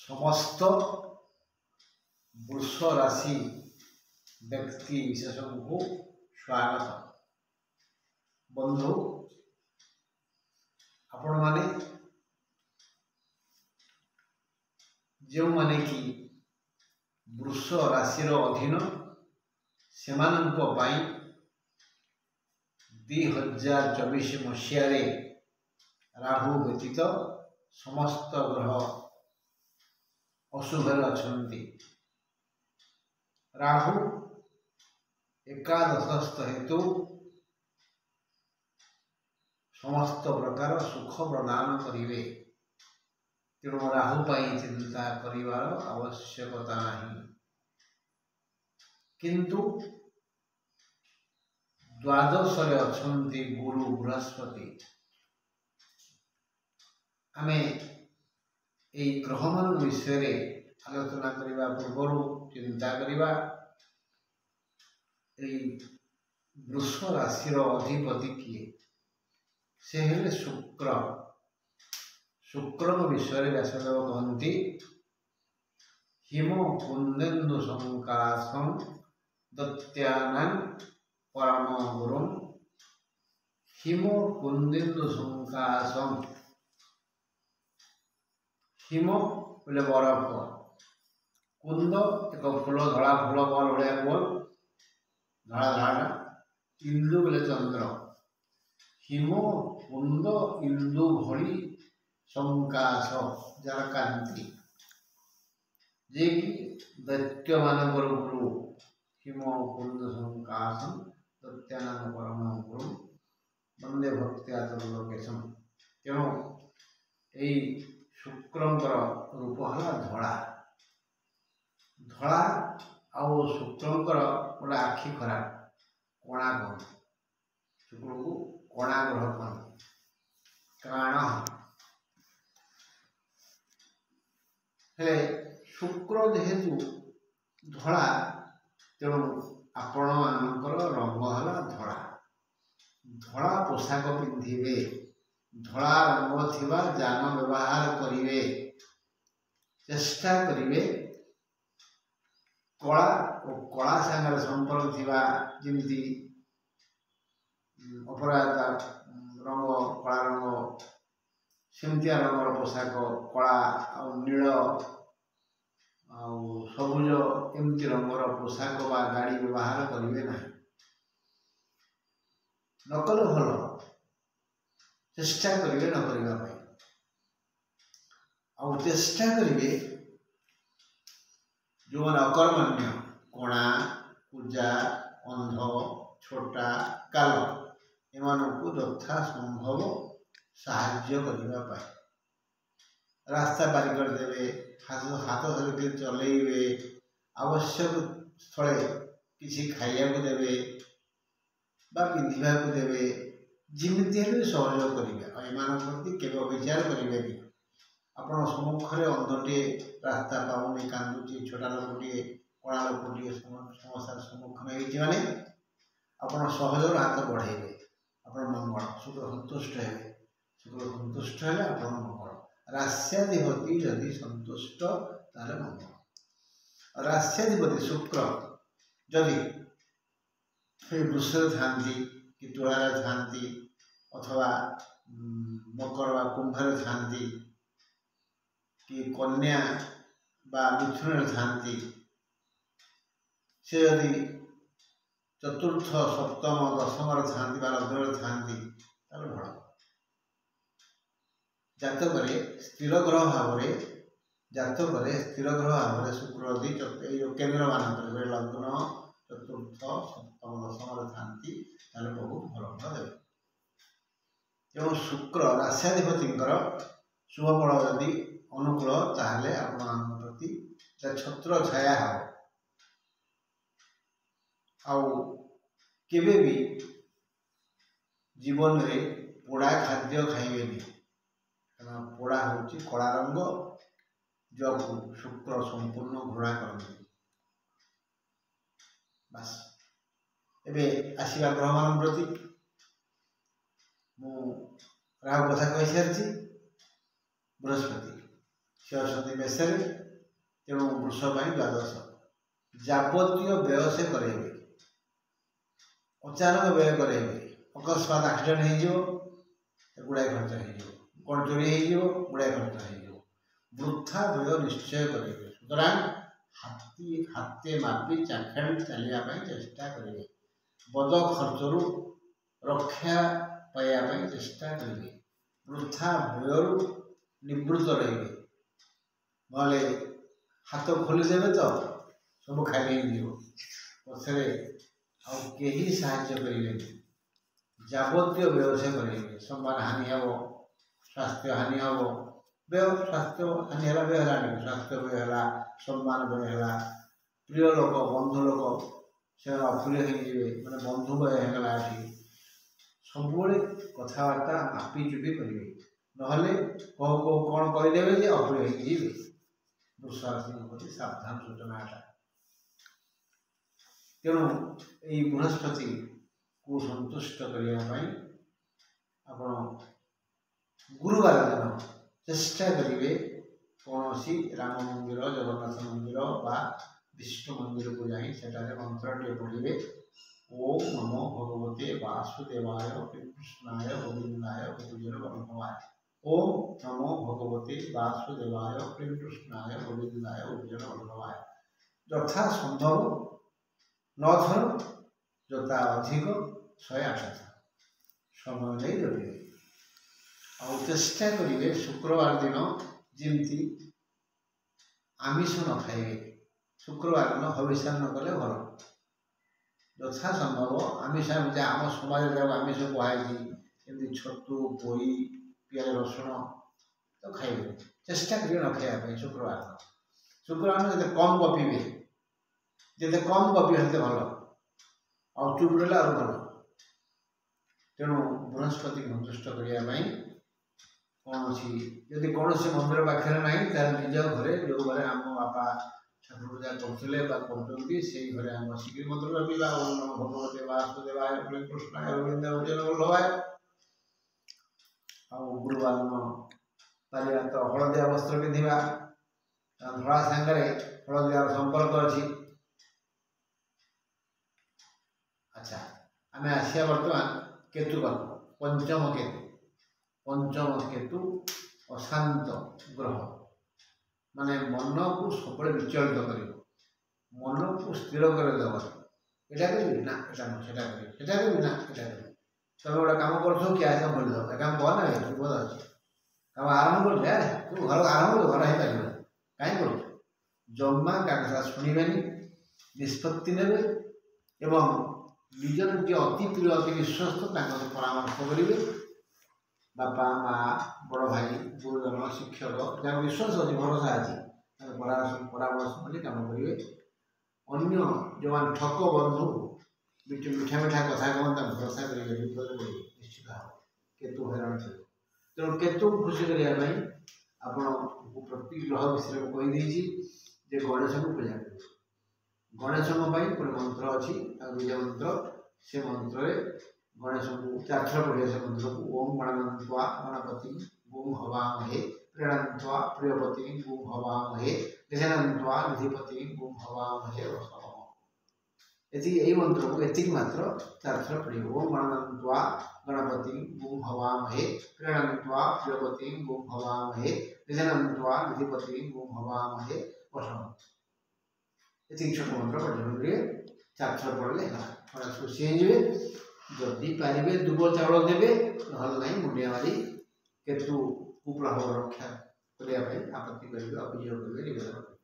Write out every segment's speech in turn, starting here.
समस्त वृष राशि व्यक्ति विशेष को स्वागत। बंधु आपण माने जो माने कि वृष राशि अधीन से 2024 मसीह राहु व्यतीत समस्त ग्रह अशुभ अच्छी। राहु एकादशस्थ हेतु समस्त प्रकार सुख प्रदान करिवे, तेणु राहु पाई चिंता करिवार आवश्यकता नहीं। किंतु द्वादश अच्छी गुरु बृहस्पति, आमे यही ग्रह मान विषय आलोचना करने पूर्व चिंता करवा। वृष राशि अधिपति किए से हेले शुक्र। शुक्र विषय व्यासदेव कहती हिम कुंदेन्दु संकाशं दत्यानां परम गुरुं। हिम कुंदेन्दु संकाशं, हिम बोले बरफ, कुंद एक फूल धड़ा फूल बल भाया गोल धड़ा धड़ा, इंदु बोले चंद्र। हिम कुंद इंदु भली संकाश जार कांति, जे कि दैत्य मान गुरु। हिम कुंद संकाशं दत्यानां परम गुरुं वंदे भक्त्या तद्लोकेशं। तेणु यही शुक्रंकर रूप है धड़ा धड़ा आउ शुक्रंकर गोटे आखि खराब कणा कह शुक्र को कणा ग्रह कह काण है। शुक्र जेहेतु धड़ा तेणु आपण मानकर रंग है धड़ा। धड़ा पोशाक पिंधिबे, धड़ा रंग थिबा जान व्यवहार करिवे, चेष्टा करिवे कला और कला संगे संपर्क थिबा जेमती अपराधा रंग कला रंग सेमतिया रंगर पोशाक कला नील सबुज एमती रंगर पोशाक बा गाड़ी व्यवहार करिवे ना। नकल भल चेष्टा करिवे न करबा पई, आ चेष्टा करिवे जो मन अकर्मण्य कोणा पूजा अंध छोटा काल एमान को यथा संभव साहाय्य करबा पई। रास्ता पारी कर देवे, हाथ धरिके चलेइबे, आवश्यक स्थले किसी खाइया को देवे बा पिंधिबा को देवे, जिमिति हेले सहयोग करेंगे। एमान प्रति केवल विचार करेंगे। आपण सम्मुखें अंधटे रास्ता पाऊनी कांदुची, छोटा लोकटे कड़ा लोकटे समस्या सम्मुखीन होने आपण सहयोग हाथ बढ़ेबे, आपण मंगल शुक्र संतुष्ट है। शुक्र संतुष्ट है आपण मंगल। रास्याधिपति यदि संतुष्ट ताले मंगल। रास्याधिपति शुक्र यदि वृष थांती कि तुलार थांती अथवा मकर बा कुंभर थांती कि कन्या बा मिथुन थांती, से यदि चतुर्थ सप्तम दशम थांती बा लग्न थांती तार भल। जातक स्थिर ग्रह भाव स्थिर ग्रह भाव शुक्र यदि केन्द्र मानक लग्न चतुर्थ सप्तम दशम थांती बहुत भल फल देवे। तेणु शुक्र रास्याधिपति शुभ फल यदि अनुकूल ताहले आपण प्रति छत्र छाया हो। केबे भी जीवन रे पोड़ा खाद्य खाइबेनी, कारण पोड़ा होची कला रंग जो शुक्र संपूर्ण घृणा करते। बस एबे आसीबा ग्रह मान प्रति मु राहु कथा कही सारी। बृहस्पति से अच्छा मेषे तेणु वृष पर द्वादश जावतीय व्यय से करेंगे अचानक व्यय करेंगे अकस्मात एक्सीडेंट हो गुड़ाए खर्च हो कौन चोरी हो गुड़ाए खर्च हो वृथा व्यय निश्चय करेंगे सुतरां हाथी हाथे मापी चाखेड़ चलने चेष्टा करेंगे बद खर्चरू रक्षा पाइबा चेष्टा करेंगे वृथा व्ययरू निवृत्त रहे ना हाथ खोलीदेवे तो सब खाली पछरे आई साहाय्य करेंगे जावतीय व्यवसाय करेंगे सम्मान हानि हम स्वास्थ्य हानि हम व्यय स्वास्थ्य हानि है व्यय है स्वास्थ्य व्यय है सम्मान व्यय है प्रिय लोक बंधु लोक से अप्रिय हो मैंने बंधु व्यय होगा सब कथबार्ता मापी चुपी करेंगे नहले कौ कौ कौन करदेवे अप्रिय हो वृषराशि सावधान सूचना तेणु यही बृहस्पति को संतुष्ट करने आप गुरुवार दिन चेष्टा करेंगे कौन सी राम मंदिर जगन्नाथ मंदिर बा विष्णु मंदिर को जाई सेटारे मंत्रटे पढ़े ओम नमो भगवते वासुदेवाय कृष्णाय गोविंदाय गोविंदवाय ओम नमो भगवते वासुदेवाय कृष्णाय गोविंदाय गोविंदवाय यथा संभव 9 थर जोता अधिक 108 थर समय नहीं रखिए और चेष्टा करेंगे शुक्रवार दिन जमती आमिष न खाइबे शुक्रवार दिन हविषा न कले भल यथा संभव आमिष आम समाज आमिष कहुई छतु पोई पियाज रसुण तो खाइबे चेष्टा करेंगे न खाइबा शुक्रवार दिन जो कम गपीबे जिते कम गपी हेते भल आ चुप रहा भल तेणु बृहस्पति संतुष्ट करने कौन सी यदि कौन सी मंदिर पाखे ना निज घरे जो घरे आम बापा ठाकुर पूजा करते से घरे आम बसिक मंत्र जपिला ओम नमो भगवते वासुदेवाय कृष्णाय गोविंदाय आ गुरुवार दिन तो हलदिया वस्त्र पिंधा धड़ा सांगे हलदिया संपर्क अच्छी अच्छा आम आसिया बर्तमान केतु पंचम केतु अशांत ग्रह माने मन को सब विचलित कर मन को स्थिर करदे यहाँ करी ना यहाँ ना तुम गोटे कम कर क्या बोल काम कह ना बोध अच्छे कम आरंभ कर तू घर आरंभ घर हो पार कहीं कर जमा क्या शुणे निष्पत्ति ने निजर जी अति प्रिय अति विश्वस्त परामर्श करेंगे बापा माँ बड़ भाई गुरुजन शिक्षक जहाँ विश्वास अच्छी भरोसा अच्छी परामर्श कर कम करेंगे अन्य जो मैंने ठक बंधु मीठा मीठा कथा कहता भरोसा करेंगे विपद पड़े निश्चित भाव केतु हैरान थे तेणु केतु खुशी करने आपण प्रति ग्रह विषय में कहीदे गणेश को पूजा कर गणेश गोटे मंत्र अच्छी बीज मंत्र से मंत्र गणेश को 4 थर पढ़िया से मंत्र को ओम गणनत्वा गणपति गुम हवामहे प्रणत्वा प्रियपति गुम हवामहे निधनत्वा निधिपति गुम हवामहे यही मंत्र को एति मात्र 4 थर पढ़े ओम गणनत्वा गणपति गुम हवामहे प्रणत्वा प्रियपति गुम हवामहे निधनत्वा निधिपति गुम हवामहे वसम ये छोट मंत्र पढ़े 4 थर पढ़ले थोड़ा खुशी हो जदि पारे दुब चाउल देवे ना ना मुंडिया मारी केतु कुप्रभाव रक्षा करने आपत्ति करेंगे अभियोग करेंगे निवेदन करेंगे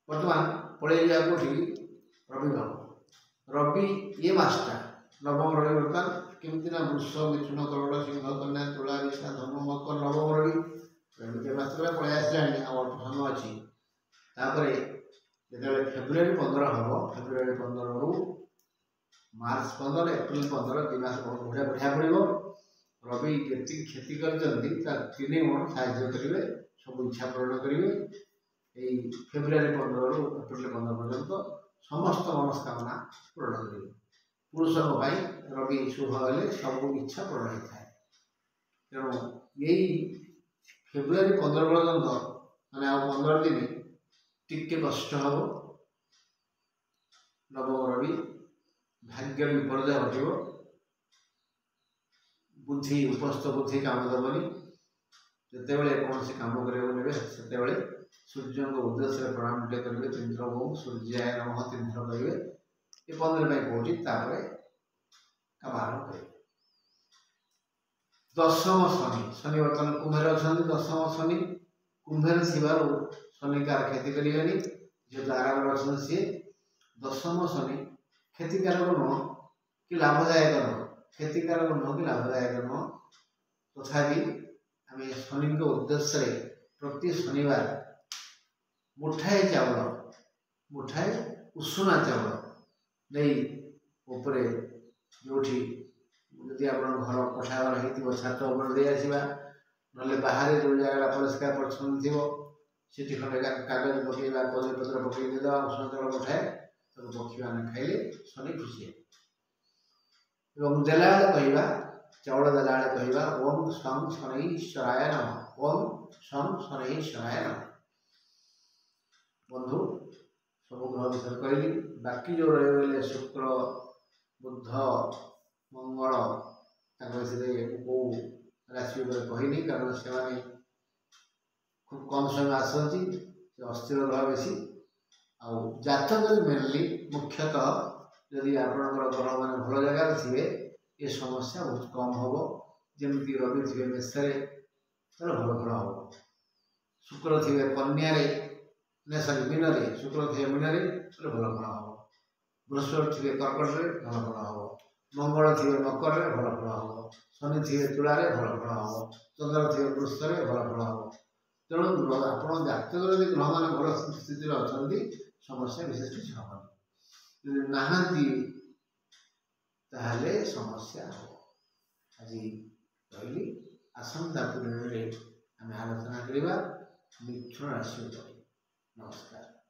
बर्तमान पड़े कौटी रविवार रवि ये मसटा नवम रवि बर्तमान केमती ना वृष मिथुन करोड़ सिंह कन्या तुला विषा धनु मकर नवम रवि मस पलि आसला धन अच्छी जो फेब्रुआरी 15 हम फेब्रुआरी 15 रू मार्च 15 एप्रिल 15 2 मास बहुत बढ़िया बढ़िया पड़ो रवि जी क्षति कर 3 गुण साहय करेंगे सब इच्छा पूरण करेंगे यही फेब्रुआरी 15 रू एप्रिल 15 पर्यंत समस्त मनस्कामना पूरण करेंगे पुरुषों रवि शुभ हेले सब इच्छा पूरण होता है तेणु यही फेब्रुआरी 15 पर्यंत माने आ 15 दिन टिके कष्ट हम नवम रवि भाग्य विपर्य घटव बुद्धि उपस्थ बुद्धि काम दबनी जितेबले कौन से काम करेंगे से सूर्य को उद्देश्य प्रणाम करेंगे 3 थर ओम सूर्याय नमः 3 थर करेंगे ये 15 में कौटी काम आरंभ करेंगे। दशम शनि शनि बर्तमान कुंभर अच्छा दशम शनि कुंभर शनि कार क्षति करेंगे जो आराम अच्छा सी दशम शनि क्षतिकारक नुह कि लाभदायक नुह क्षतिकारक नुह कि लाभदायक नुह तथापि आम शनि उद्देश्य प्रति शनिवार मुठाए चावल मुठाए उषुना चावल नहीं उपरे जो जदि आप घर कोठा घर हो छात उपर दे आसवा ना बाहर जो जगह परिष्कार परिच्छन्न थी खंडे कागज पकड़ा कदली पत्र पकड़ देवा उषुना चावल मुठाए तब पक्षी मैंने खाइले शनि खुशी देला कह चाउल देला कह ओम शं शनैश्वराय नमः ओम शं शनैश्वराय नमः। बंधु सब ग्रह विषय कहली बाकी जो रही शुक्र बुध मंगल कौ राशि कहनी कारण से खूब कम समय आसती अस्थिर ग्रह बेसी आतक मेनली मुख्यतः जदि आपंकर ग्रह मान भल जगार थे ये समस्या बहुत कम हम जमी रवि थे मेषे भल फल हम शुक्र थे कन्या सॉरी मीन शुक्र थे मीन भल फल हम बृहस्पति थे कर्कट भल फल हम मंगल थे मकर भल फल हम शनि थे तुला भल फल हम चंद्र थे वृष भल फल हम तेणु आप जातक जब ग्रह मान भल स्थिति अच्छा समस्या विशेष किसी हम नहांती ताहले समस्या हो आज कहली आसंता पूर्णिमा आम आलोचना करवा मिथुन राशि। नमस्कार।